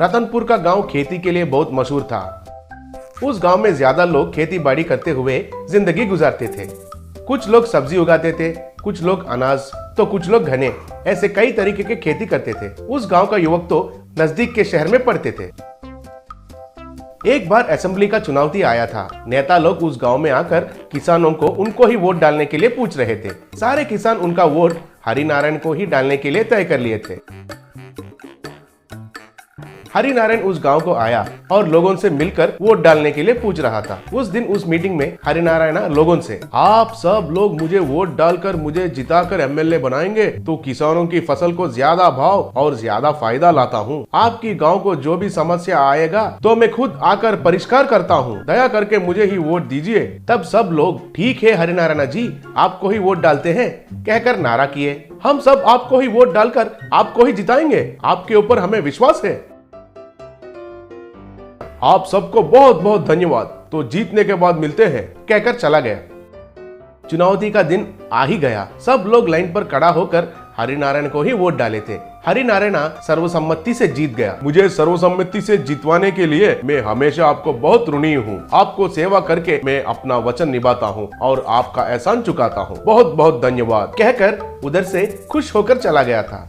रतनपुर का गांव खेती के लिए बहुत मशहूर था। उस गांव में ज्यादा लोग खेती बाड़ी करते हुए जिंदगी गुजारते थे। कुछ लोग सब्जी उगाते थे, कुछ लोग अनाज, तो कुछ लोग घने, ऐसे कई तरीके की खेती करते थे। उस गांव का युवक तो नजदीक के शहर में पढ़ते थे। एक बार असेंबली का चुनाव आया था। नेता लोग उस गांव में आकर किसानों को उनको ही वोट डालने के लिए पूछ रहे थे। सारे किसान उनका वोट हरिनारायण को ही डालने के लिए तय कर लिए थे। हरिनारायण उस गांव को आया और लोगों से मिलकर वोट डालने के लिए पूछ रहा था। उस दिन उस मीटिंग में हरिनारायण लोगों से, आप सब लोग मुझे वोट डालकर मुझे जिताकर एमएलए बनाएंगे तो किसानों की फसल को ज्यादा भाव और ज्यादा फायदा लाता हूँ। आपकी गांव को जो भी समस्या आएगा तो मैं खुद आकर परिष्कार करता हूँ। दया करके मुझे ही वोट दीजिए। तब सब लोग, ठीक है हरिनारायण जी, आपको ही वोट डालते हैं, कहकर नारा किए। हम सब आपको ही वोट डालकर आपको ही जिताएंगे, आपके ऊपर हमें विश्वास है। आप सबको बहुत बहुत धन्यवाद, तो जीतने के बाद मिलते हैं, कहकर चला गया। चुनौती का दिन आ ही गया। सब लोग लाइन पर खड़ा होकर हरिनारायण को ही वोट डाले थे। हरिनारायण सर्वसम्मति से जीत गया। मुझे सर्वसम्मति से जितवाने के लिए मैं हमेशा आपको बहुत ऋणी हूँ। आपको सेवा करके मैं अपना वचन निभाता हूँ और आपका एहसान चुकाता हूँ। बहुत बहुत धन्यवाद, कहकर उधर से खुश होकर चला गया था।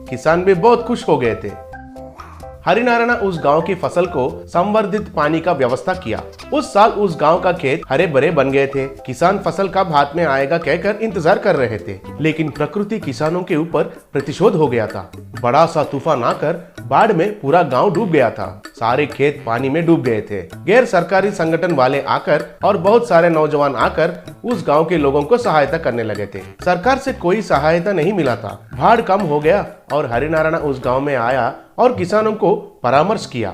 किसान भी बहुत खुश हो गए थे। हरिनारायण उस गांव की फसल को संवर्धित पानी का व्यवस्था किया। उस साल उस गांव का खेत हरे भरे बन गए थे। किसान फसल कब हाथ में आएगा कहकर इंतजार कर रहे थे, लेकिन प्रकृति किसानों के ऊपर प्रतिशोध हो गया था। बड़ा सा तूफान आकर बाढ़ में पूरा गांव डूब गया था। सारे खेत पानी में डूब गए थे। गैर सरकारी संगठन वाले आकर और बहुत सारे नौजवान आकर उस गांव के लोगों को सहायता करने लगे थे। सरकार से कोई सहायता नहीं मिला था। बाढ़ कम हो गया और हरिनारायण उस गांव में आया और किसानों को परामर्श किया।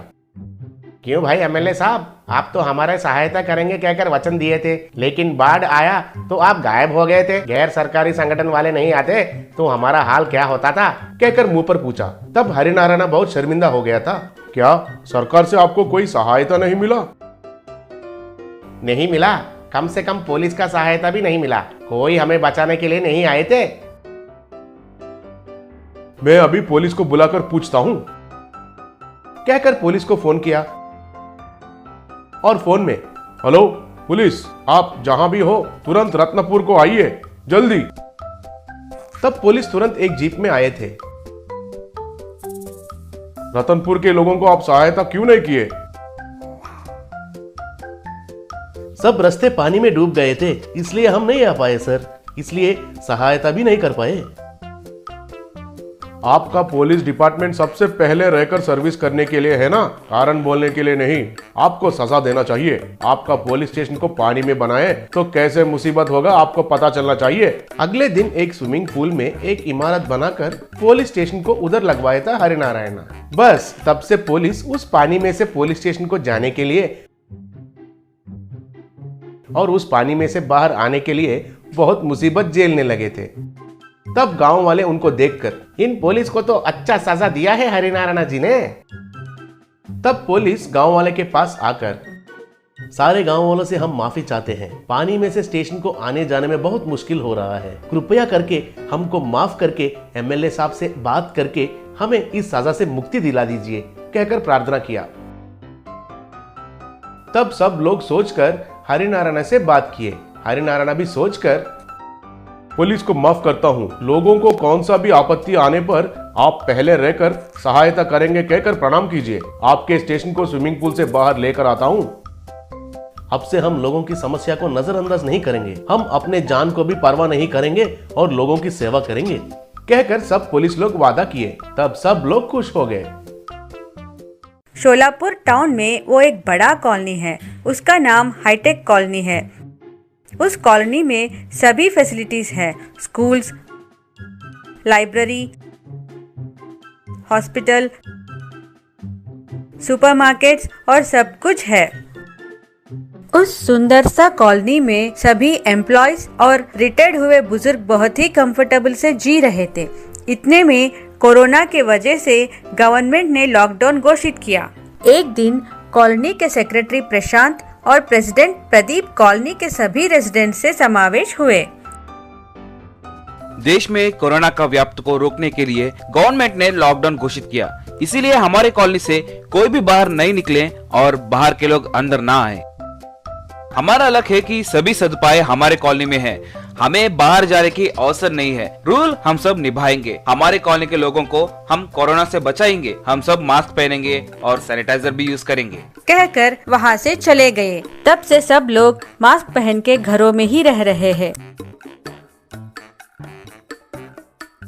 क्यों भाई एमएलए साहब, आप तो हमारे सहायता करेंगे कहकर वचन दिए थे, लेकिन बाढ़ आया तो आप गायब हो गए थे। गैर सरकारी संगठन वाले नहीं आते तो हमारा हाल क्या होता था, कहकर मुंह पर पूछा। तब हरिनारायण बहुत शर्मिंदा हो गया था। क्या सरकार से आपको कोई सहायता नहीं मिला? नहीं मिला, कम से कम पुलिस का सहायता भी नहीं मिला। कोई हमें बचाने के लिए नहीं आए थे। मैं अभी पुलिस को बुलाकर पूछता हूँ, कहकर पुलिस को फोन किया और फोन में, हेलो पुलिस, आप जहां भी हो तुरंत रत्नपुर को आइए, जल्दी। तब पुलिस तुरंत एक जीप में आए थे। रतनपुर के लोगों को आप सहायता क्यों नहीं किए? सब रास्ते पानी में डूब गए थे, इसलिए हम नहीं आ पाए सर, इसलिए सहायता भी नहीं कर पाए। आपका पुलिस डिपार्टमेंट सबसे पहले रहकर सर्विस करने के लिए है ना, कारण बोलने के लिए नहीं। आपको सजा देना चाहिए। आपका पुलिस स्टेशन को पानी में बनाए तो कैसे मुसीबत होगा आपको पता चलना चाहिए। अगले दिन एक स्विमिंग पूल में एक इमारत बनाकर पुलिस स्टेशन को उधर लगवाया था हरिनारायण। बस तब से पुलिस उस पानी में से पुलिस स्टेशन को जाने के लिए और उस पानी में से बाहर आने के लिए बहुत मुसीबत झेलने लगे थे। तब गांव वाले उनको देखकर, इन पुलिस को तो अच्छा सजा दिया है हरिनारायण जी ने। तब पुलिस गांव वाले के पास आकर, सारे गांव वालों से हम माफी चाहते हैं, पानी में से स्टेशन को आने जाने में बहुत मुश्किल हो रहा है, कृपया करके हमको माफ करके एमएलए साहब से बात करके हमें इस सजा से मुक्ति दिला दीजिए, कहकर प्रार्थना किया। तब सब लोग सोचकर हरिनारायण से बात किए। हरिनारायण भी सोचकर, पुलिस को माफ करता हूँ, लोगों को कौन सा भी आपत्ति आने पर आप पहले रहकर सहायता करेंगे कहकर प्रणाम कीजिए। आपके स्टेशन को स्विमिंग पूल से बाहर लेकर आता हूँ। अब से हम लोगों की समस्या को नजरअंदाज नहीं करेंगे, हम अपने जान को भी परवाह नहीं करेंगे और लोगों की सेवा करेंगे, कहकर सब पुलिस लोग वादा किए। तब सब लोग खुश हो गए। शोलापुर टाउन में वो एक बड़ा कॉलोनी है, उसका नाम हाईटेक कॉलोनी है। उस कॉलोनी में सभी फैसिलिटीज हैं, स्कूल्स, लाइब्रेरी, हॉस्पिटल, सुपरमार्केट्स और सब कुछ है। उस सुंदर सा कॉलोनी में सभी एम्प्लॉयज और रिटायर्ड हुए बुजुर्ग बहुत ही कंफर्टेबल से जी रहे थे। इतने में कोरोना के वजह से गवर्नमेंट ने लॉकडाउन घोषित किया। एक दिन कॉलोनी के सेक्रेटरी प्रशांत और प्रेसिडेंट प्रदीप कॉलोनी के सभी रेजिडेंट से समावेश हुए। देश में कोरोना का व्याप्त को रोकने के लिए गवर्नमेंट ने लॉकडाउन घोषित किया। इसीलिए हमारे कॉलोनी से कोई भी बाहर नहीं निकले और बाहर के लोग अंदर ना आए। हमारा लक्ष्य है कि सभी सदुपाय हमारे कॉलोनी में है, हमें बाहर जाने की अवसर नहीं है। रूल हम सब निभाएंगे, हमारे कॉलोनी के लोगों को हम कोरोना से बचाएंगे। हम सब मास्क पहनेंगे और सैनिटाइजर भी यूज करेंगे, कहकर वहाँ से चले गए। तब से सब लोग मास्क पहन के घरों में ही रह रहे हैं।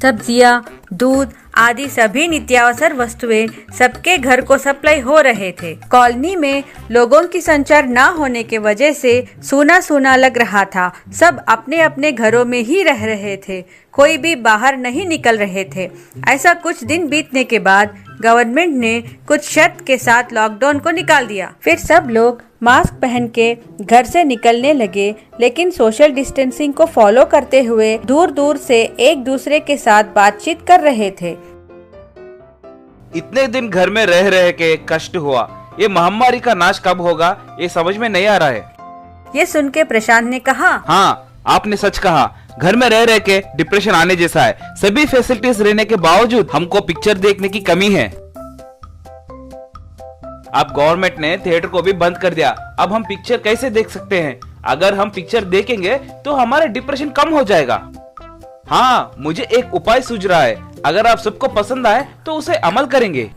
सब्जियाँ, दूध आदि सभी नित्यावसर वस्तुएं सबके घर को सप्लाई हो रहे थे। कॉलोनी में लोगों की संचार न होने के वजह से सूना सूना लग रहा था। सब अपने अपने घरों में ही रह रहे थे, कोई भी बाहर नहीं निकल रहे थे। ऐसा कुछ दिन बीतने के बाद गवर्नमेंट ने कुछ शर्त के साथ लॉकडाउन को निकाल दिया। फिर सब लोग मास्क पहन के घर से निकलने लगे, लेकिन सोशल डिस्टेंसिंग को फॉलो करते हुए दूर दूर से एक दूसरे के साथ बातचीत कर रहे थे। इतने दिन घर में रह रहे के कष्ट हुआ, ये महामारी का नाश कब होगा ये समझ में नहीं आ रहा है। ये सुन के प्रशांत ने कहा, हाँ आपने सच कहा, घर में रह रहे के डिप्रेशन आने जैसा है। सभी फैसिलिटीज रहने के बावजूद हमको पिक्चर देखने की कमी है। अब गवर्नमेंट ने थिएटर को भी बंद कर दिया, अब हम पिक्चर कैसे देख सकते हैं? अगर हम पिक्चर देखेंगे तो हमारा डिप्रेशन कम हो जाएगा। हाँ मुझे एक उपाय सूझ रहा है, अगर आप सबको पसंद आए तो उसे अमल करेंगे।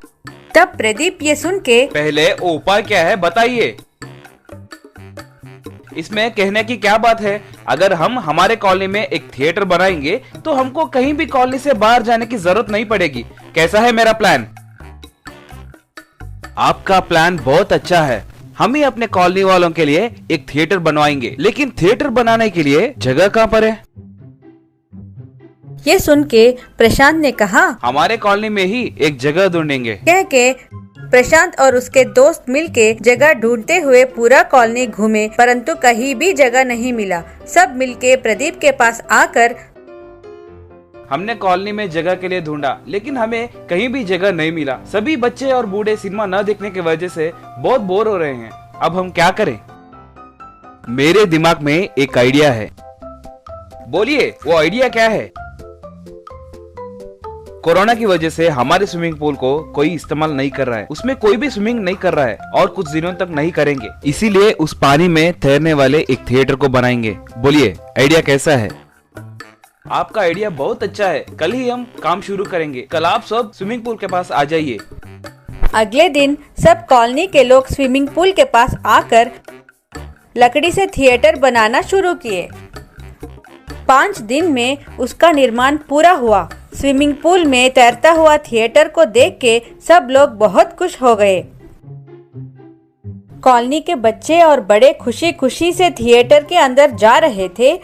तब प्रदीप ये सुन के, पहले वो उपाय क्या है बताइए। इसमें कहने की क्या बात है, अगर हम हमारे कॉलोनी में एक थिएटर बनाएंगे तो हमको कहीं भी कॉलोनी से बाहर जाने की जरूरत नहीं पड़ेगी। कैसा है मेरा प्लान? आपका प्लान बहुत अच्छा है। हम ही अपने कॉलोनी वालों के लिए एक थिएटर बनवाएंगे, लेकिन थिएटर बनाने के लिए जगह कहाँ पर है? ये सुन के प्रशांत ने कहा, हमारे कॉलोनी में ही एक जगह ढूंढेंगे। कह के प्रशांत और उसके दोस्त मिलके जगह ढूंढते हुए पूरा कॉलोनी घूमे, परंतु कहीं भी जगह नहीं मिला। सब मिलके प्रदीप के पास आकर, हमने कॉलोनी में जगह के लिए ढूंढा, लेकिन हमें कहीं भी जगह नहीं मिला। सभी बच्चे और बूढ़े सिनेमा न देखने की वजह से बहुत बोर हो रहे हैं। अब हम क्या करें? मेरे दिमाग में एक आइडिया है। बोलिए, वो आइडिया क्या है? कोरोना की वजह से हमारे स्विमिंग पूल को कोई इस्तेमाल नहीं कर रहा है, उसमें कोई भी स्विमिंग नहीं कर रहा है और कुछ दिनों तक नहीं करेंगे। इसीलिए उस पानी में तैरने वाले एक थिएटर को बनाएंगे। बोलिए, आइडिया कैसा है? आपका आइडिया बहुत अच्छा है, कल ही हम काम शुरू करेंगे। कल आप सब स्विमिंग पूल के पास आ जाइए। अगले दिन सब कॉलोनी के लोग स्विमिंग पूल के पास आकर लकड़ी से थिएटर बनाना शुरू किए। 5 दिन में उसका निर्माण पूरा हुआ। स्विमिंग पूल में तैरता हुआ थिएटर को देख के सब लोग बहुत खुश हो गए। कॉलोनी के बच्चे और बड़े खुशी खुशी से थिएटर के अंदर जा रहे थे।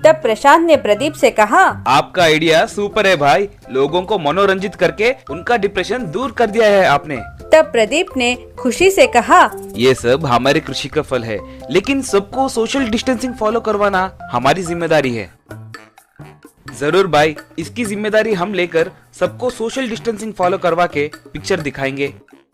तब प्रशांत ने प्रदीप से कहा, आपका आइडिया सुपर है भाई, लोगों को मनोरंजित करके उनका डिप्रेशन दूर कर दिया है आपने। तब प्रदीप ने खुशी से कहा, ये सब हमारी कृषि का फल है, लेकिन सबको सोशल डिस्टेंसिंग फॉलो करवाना हमारी जिम्मेदारी है। जरूर भाई, इसकी जिम्मेदारी हम लेकर सबको सोशल डिस्टेंसिंग फॉलो करवा के पिक्चर दिखाएंगे।